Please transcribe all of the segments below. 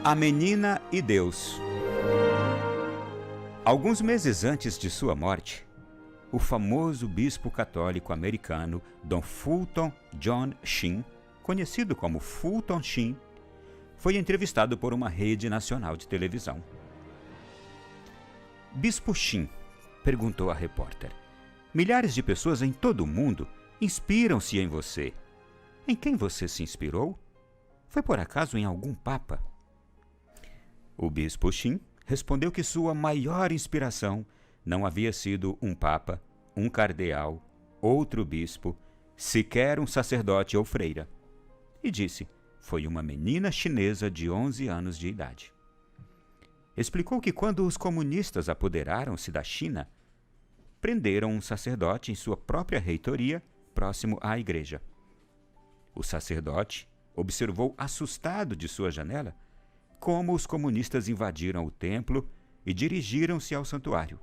A menina e Deus. Alguns meses antes de sua morte, o famoso bispo católico americano Dom Fulton John Sheen, conhecido como Fulton Sheen, foi entrevistado por uma rede nacional de televisão. Bispo Sheen, perguntou a repórter, milhares de pessoas em todo o mundo inspiram-se em você. Em quem você se inspirou? Foi por acaso em algum papa? O bispo Sheen respondeu que sua maior inspiração não havia sido um papa, um cardeal, outro bispo, sequer um sacerdote ou freira. E disse, foi uma menina chinesa de 11 anos de idade. Explicou que quando os comunistas apoderaram-se da China, prenderam um sacerdote em sua própria reitoria, próximo à igreja. O sacerdote observou assustado de sua janela como os comunistas invadiram o templo e dirigiram-se ao santuário.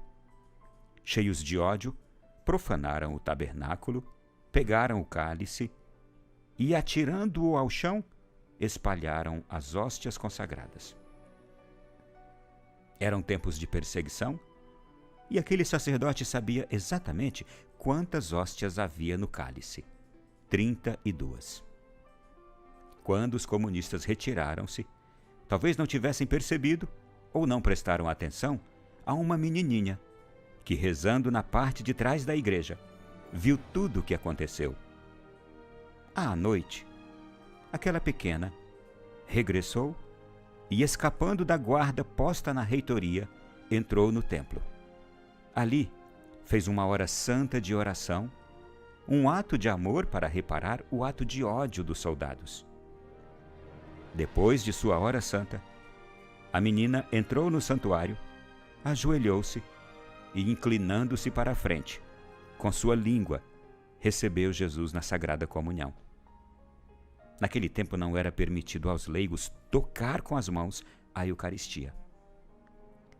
Cheios de ódio, profanaram o tabernáculo, pegaram o cálice e, atirando-o ao chão, espalharam as hóstias consagradas. Eram tempos de perseguição e aquele sacerdote sabia exatamente quantas hóstias havia no cálice: 32. Quando os comunistas retiraram-se, talvez não tivessem percebido ou não prestaram atenção a uma menininha que, rezando na parte de trás da igreja, viu tudo o que aconteceu. À noite, aquela pequena regressou e, escapando da guarda posta na reitoria, entrou no templo. Ali, fez uma hora santa de oração, um ato de amor para reparar o ato de ódio dos soldados. Depois de sua hora santa, a menina entrou no santuário, ajoelhou-se e, inclinando-se para a frente, com sua língua, recebeu Jesus na Sagrada Comunhão. Naquele tempo não era permitido aos leigos tocar com as mãos a Eucaristia.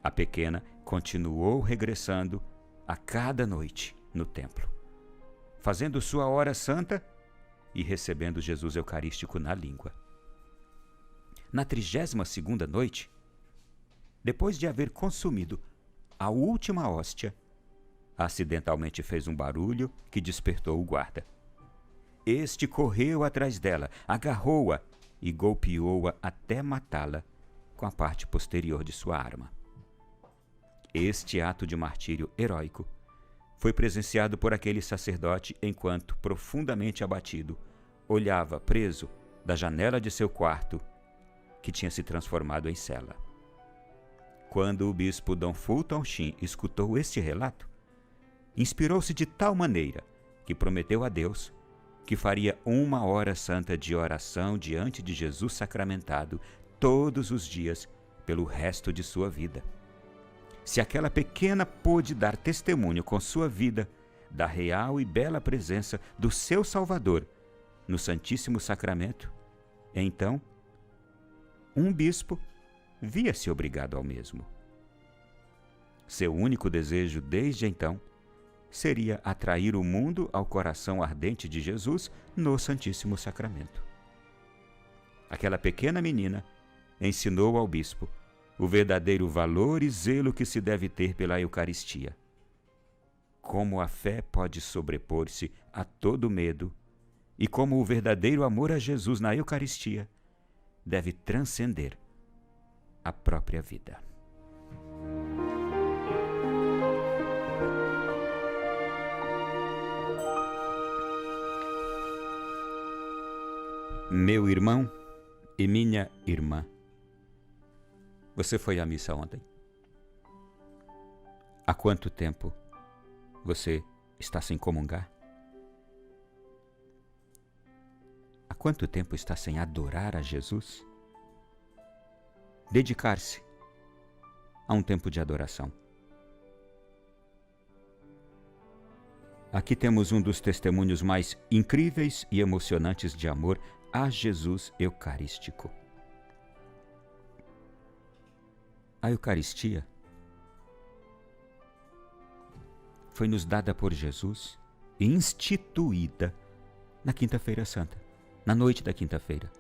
A pequena continuou regressando a cada noite no templo, fazendo sua hora santa e recebendo Jesus Eucarístico na língua. Na 32ª noite, depois de haver consumido a última hóstia, acidentalmente fez um barulho que despertou o guarda. Este correu atrás dela, agarrou-a e golpeou-a até matá-la com a parte posterior de sua arma. Este ato de martírio heróico foi presenciado por aquele sacerdote enquanto, profundamente abatido, olhava preso da janela de seu quarto, que tinha se transformado em cela. Quando o bispo Dom Fulton Sheen escutou este relato, inspirou-se de tal maneira que prometeu a Deus que faria uma hora santa de oração diante de Jesus sacramentado todos os dias pelo resto de sua vida. Se aquela pequena pôde dar testemunho com sua vida da real e bela presença do seu Salvador no Santíssimo Sacramento, então um bispo via-se obrigado ao mesmo. Seu único desejo desde então seria atrair o mundo ao coração ardente de Jesus no Santíssimo Sacramento. Aquela pequena menina ensinou ao bispo o verdadeiro valor e zelo que se deve ter pela Eucaristia. Como a fé pode sobrepor-se a todo medo e como o verdadeiro amor a Jesus na Eucaristia deve transcender a própria vida. Meu irmão e minha irmã, você foi à missa ontem? Há quanto tempo você está sem comungar? Há quanto tempo está sem adorar a Jesus? Dedicar-se a um tempo de adoração. Aqui temos um dos testemunhos mais incríveis e emocionantes de amor a Jesus Eucarístico. A Eucaristia foi nos dada por Jesus e instituída na Quinta-feira Santa, na noite da quinta-feira.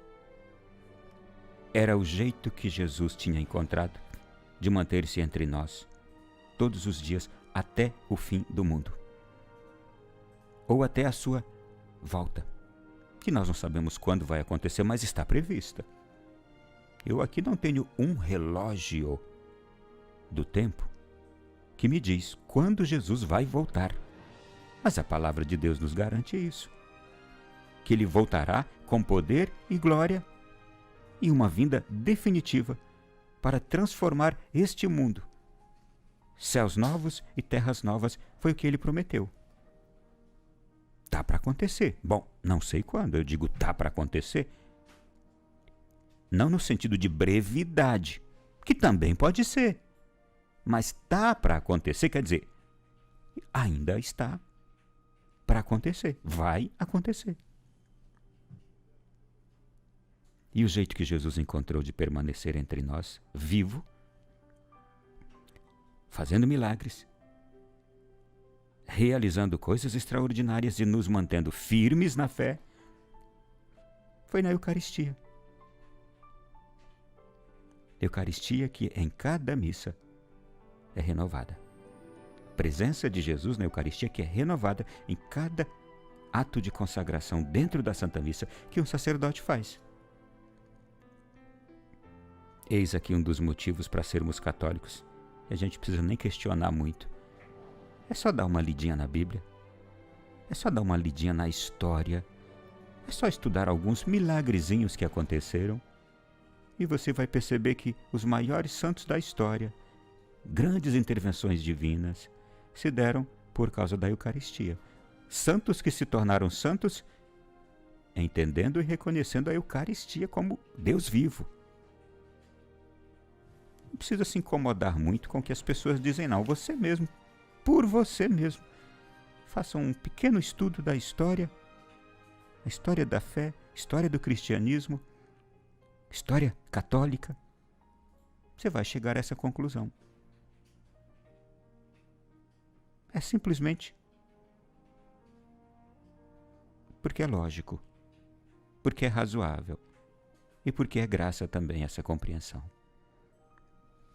Era o jeito que Jesus tinha encontrado de manter-se entre nós todos os dias até o fim do mundo, ou até a sua volta, que nós não sabemos quando vai acontecer, mas está prevista. Eu aqui não tenho um relógio do tempo que me diz quando Jesus vai voltar, mas a palavra de Deus nos garante isso, que Ele voltará com poder e glória e uma vinda definitiva para transformar este mundo. Céus novos e terras novas foi o que Ele prometeu. Tá para acontecer. Bom, não sei quando, eu digo tá para acontecer. Não no sentido de brevidade, que também pode ser. Mas tá para acontecer, quer dizer, ainda está para acontecer. Vai acontecer. E o jeito que Jesus encontrou de permanecer entre nós, vivo, fazendo milagres, realizando coisas extraordinárias e nos mantendo firmes na fé, foi na Eucaristia. Eucaristia que em cada missa é renovada. Presença de Jesus na Eucaristia que é renovada em cada ato de consagração dentro da Santa Missa que um sacerdote faz. Eis aqui um dos motivos para sermos católicos. A gente não precisa nem questionar muito. É só dar uma lidinha na Bíblia. É só dar uma lidinha na história. É só estudar alguns milagrezinhos que aconteceram. E você vai perceber que os maiores santos da história, grandes intervenções divinas, se deram por causa da Eucaristia. Santos que se tornaram santos entendendo e reconhecendo a Eucaristia como Deus vivo. Não precisa se incomodar muito com o que as pessoas dizem, não. Você mesmo, por você mesmo, faça um pequeno estudo da história, a história da fé, história do cristianismo, história católica. Você vai chegar a essa conclusão. É simplesmente porque é lógico, porque é razoável e porque é graça também essa compreensão.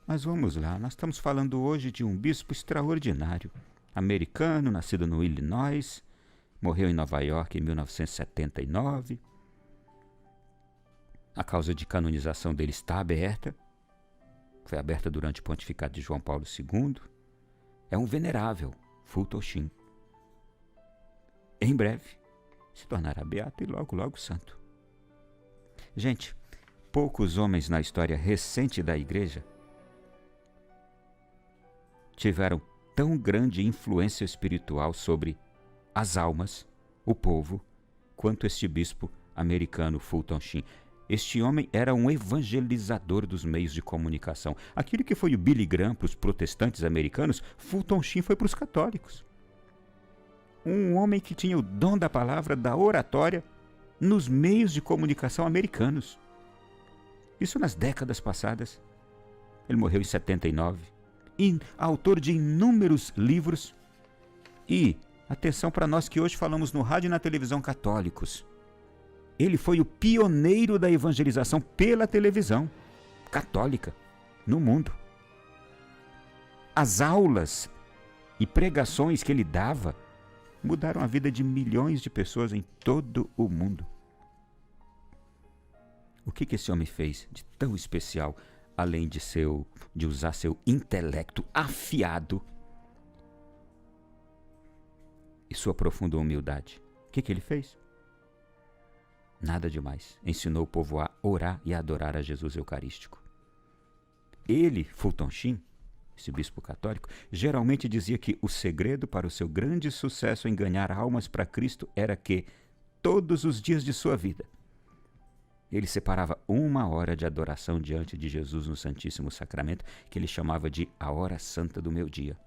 Mas vamos lá, nós estamos falando hoje de um bispo extraordinário, americano, nascido no Illinois, morreu em Nova York em 1979. A causa de canonização dele está aberta, foi aberta durante o pontificado de João Paulo II. É um venerável, Fulton Sheen. Em breve se tornará beato e logo, logo santo. Gente, poucos homens na história recente da Igreja tiveram tão grande influência espiritual sobre as almas, o povo, quanto este bispo americano Fulton Sheen. Este homem era um evangelizador dos meios de comunicação. Aquilo que foi o Billy Graham para os protestantes americanos, Fulton Sheen foi para os católicos. Um homem que tinha o dom da palavra, da oratória, nos meios de comunicação americanos. Isso nas décadas passadas. Ele morreu em 79. Autor de inúmeros livros. E, atenção para nós que hoje falamos no rádio e na televisão católicos, ele foi o pioneiro da evangelização pela televisão católica no mundo. As aulas e pregações que ele dava mudaram a vida de milhões de pessoas em todo o mundo. O que esse homem fez de tão especial, além de usar seu intelecto afiado e sua profunda humildade? O que ele fez? Nada demais. Ensinou o povo a orar e a adorar a Jesus Eucarístico. Ele, Fulton Sheen, esse bispo católico, geralmente dizia que o segredo para o seu grande sucesso em ganhar almas para Cristo era que, todos os dias de sua vida, ele separava 1 hora de adoração diante de Jesus no Santíssimo Sacramento, que ele chamava de a hora santa do meu dia.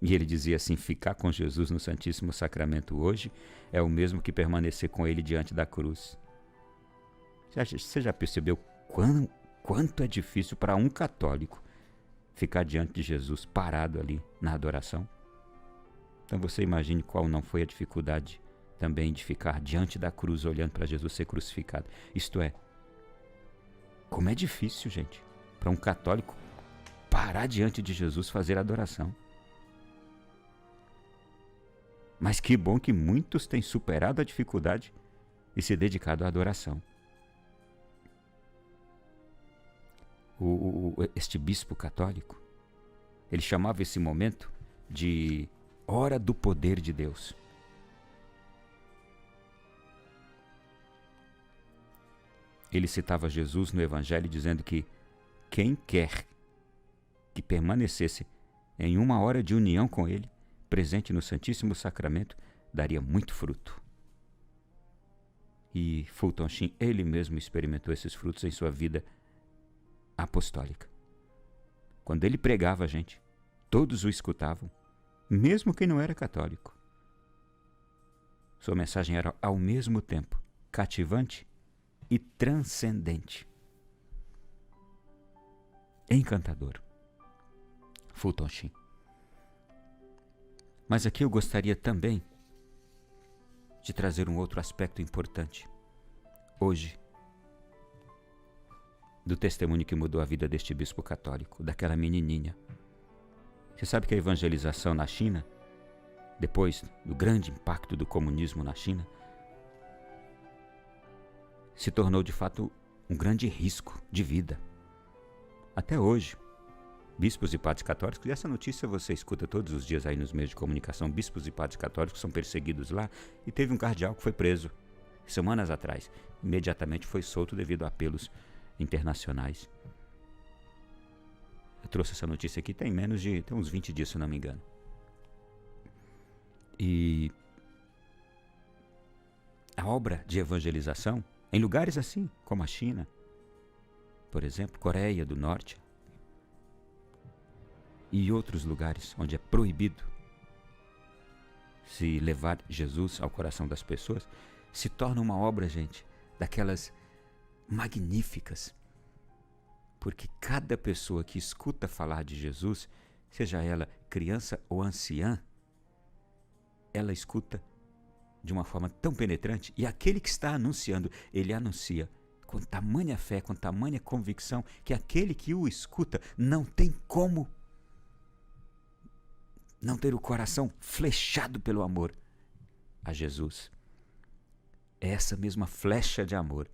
E ele dizia assim: ficar com Jesus no Santíssimo Sacramento hoje é o mesmo que permanecer com ele diante da cruz. Você já percebeu quanto é difícil para um católico ficar diante de Jesus parado ali na adoração? Então você imagine qual não foi a dificuldade também de ficar diante da cruz, olhando para Jesus ser crucificado. Isto é, como é difícil, gente, para um católico parar diante de Jesus, fazer adoração. Mas que bom que muitos têm superado a dificuldade e se dedicado à adoração. Este bispo católico, ele chamava esse momento de hora do poder de Deus. Ele citava Jesus no Evangelho dizendo que quem quer que permanecesse em uma hora de união com Ele, presente no Santíssimo Sacramento, daria muito fruto. E Fulton Sheen, ele mesmo experimentou esses frutos em sua vida apostólica. Quando ele pregava, gente, todos o escutavam, mesmo quem não era católico. Sua mensagem era ao mesmo tempo cativante e transcendente. Encantador. Fulton Sheen. Mas aqui eu gostaria também de trazer um outro aspecto importante. Hoje, do testemunho que mudou a vida deste bispo católico, daquela menininha. Você sabe que a evangelização na China, depois do grande impacto do comunismo na China, se tornou de fato um grande risco de vida. Até hoje, bispos e padres católicos, e essa notícia você escuta todos os dias aí nos meios de comunicação, bispos e padres católicos são perseguidos lá, e teve um cardeal que foi preso semanas atrás. Imediatamente foi solto devido a apelos internacionais. Eu trouxe essa notícia aqui tem uns 20 dias, se não me engano. E a obra de evangelização, em lugares assim, como a China, por exemplo, Coreia do Norte, e outros lugares onde é proibido se levar Jesus ao coração das pessoas, se torna uma obra, gente, daquelas magníficas. Porque cada pessoa que escuta falar de Jesus, seja ela criança ou anciã, ela escuta de uma forma tão penetrante, e aquele que está anunciando, ele anuncia com tamanha fé, com tamanha convicção, que aquele que o escuta não tem como não ter o coração flechado pelo amor a Jesus. É essa mesma flecha de amor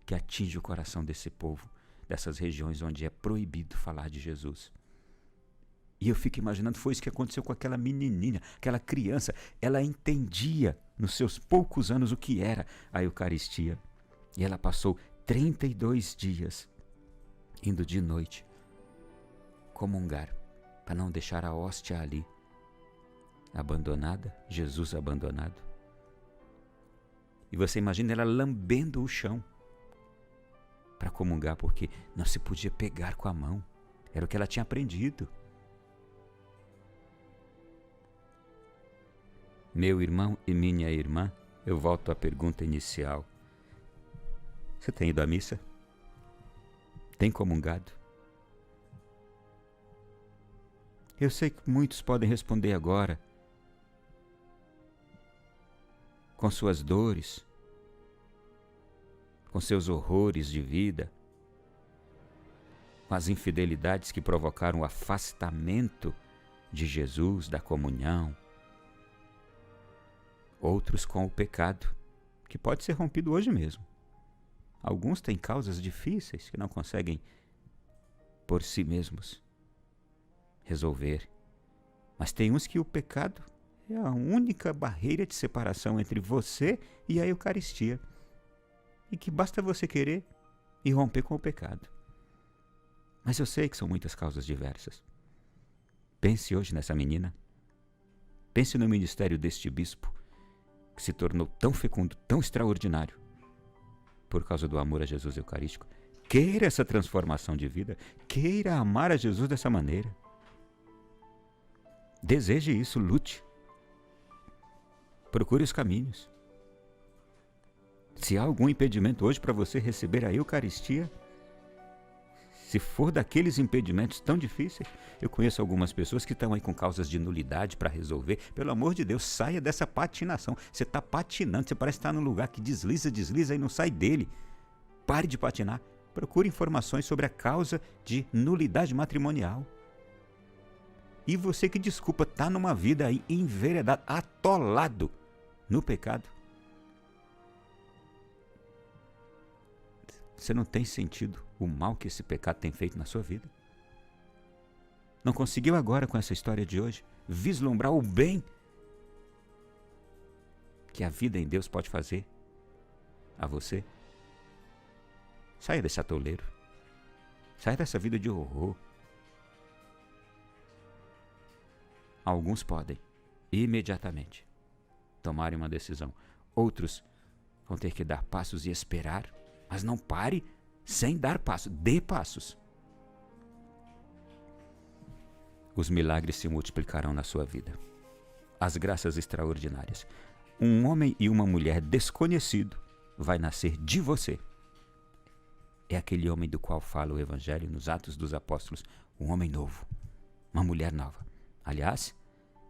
que atinge o coração desse povo, dessas regiões onde é proibido falar de Jesus. E eu fico imaginando, foi isso que aconteceu com aquela menininha, aquela criança. Ela entendia, nos seus poucos anos, o que era a Eucaristia. E ela passou 32 dias, indo de noite, comungar, para não deixar a hóstia ali, abandonada, Jesus abandonado. E você imagina ela lambendo o chão para comungar, porque não se podia pegar com a mão. Era o que ela tinha aprendido. Meu irmão e minha irmã, eu volto à pergunta inicial. Você tem ido à missa? Tem comungado? Eu sei que muitos podem responder agora, com suas dores, com seus horrores de vida, com as infidelidades que provocaram o afastamento de Jesus, da comunhão. Outros com o pecado, que pode ser rompido hoje mesmo. Alguns têm causas difíceis que não conseguem, por si mesmos, resolver. Mas tem uns que o pecado é a única barreira de separação entre você e a Eucaristia. E que basta você querer e romper com o pecado. Mas eu sei que são muitas causas diversas. Pense hoje nessa menina. Pense no ministério deste bispo, que se tornou tão fecundo, tão extraordinário, por causa do amor a Jesus Eucarístico. Queira essa transformação de vida. Queira amar a Jesus dessa maneira. Deseje isso, lute. Procure os caminhos. Se há algum impedimento hoje para você receber a Eucaristia, Se for daqueles impedimentos tão difíceis, eu conheço algumas pessoas que estão aí com causas de nulidade para resolver. Pelo amor de Deus, saia dessa patinação. Você está patinando, você parece estar num lugar que desliza e não sai dele. Pare de patinar. Procure informações sobre a causa de nulidade matrimonial. E você que, desculpa, está numa vida aí enveredado, atolado no pecado. Você não tem sentido o mal que esse pecado tem feito na sua vida? Não conseguiu agora, com essa história de hoje, vislumbrar o bem que a vida em Deus pode fazer a você? Saia desse atoleiro. Saia dessa vida de horror. Alguns podem, imediatamente, tomarem uma decisão. Outros vão ter que dar passos e esperar. Mas não pare sem dar passos. Dê passos. Os milagres se multiplicarão na sua vida. As graças extraordinárias. Um homem e uma mulher desconhecido vai nascer de você. É aquele homem do qual fala o Evangelho nos Atos dos Apóstolos. Um homem novo. Uma mulher nova. Aliás,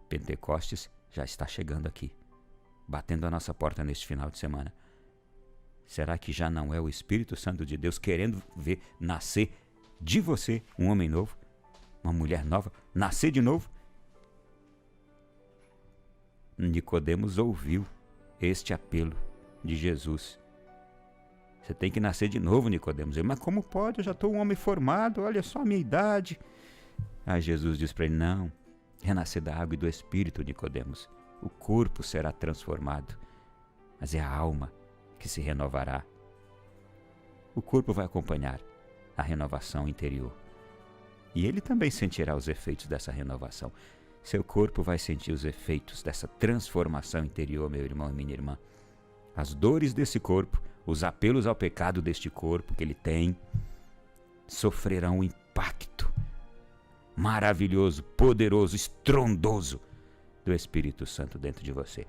Pentecostes já está chegando aqui, batendo a nossa porta neste final de semana. Será que já não é o Espírito Santo de Deus querendo ver nascer de você um homem novo, uma mulher nova, nascer de novo? Nicodemos ouviu este apelo de Jesus. Você tem que nascer de novo, Nicodemos. Mas como pode? Eu já estou um homem formado, olha só a minha idade. Aí Jesus diz para ele, não, renascer da água e do Espírito, Nicodemos. O corpo será transformado, mas é a alma que se renovará. O corpo vai acompanhar a renovação interior. E ele também sentirá os efeitos dessa renovação. Seu corpo vai sentir os efeitos dessa transformação interior, meu irmão e minha irmã. As dores desse corpo, os apelos ao pecado deste corpo que ele tem, sofrerão um impacto maravilhoso, poderoso, estrondoso do Espírito Santo dentro de você.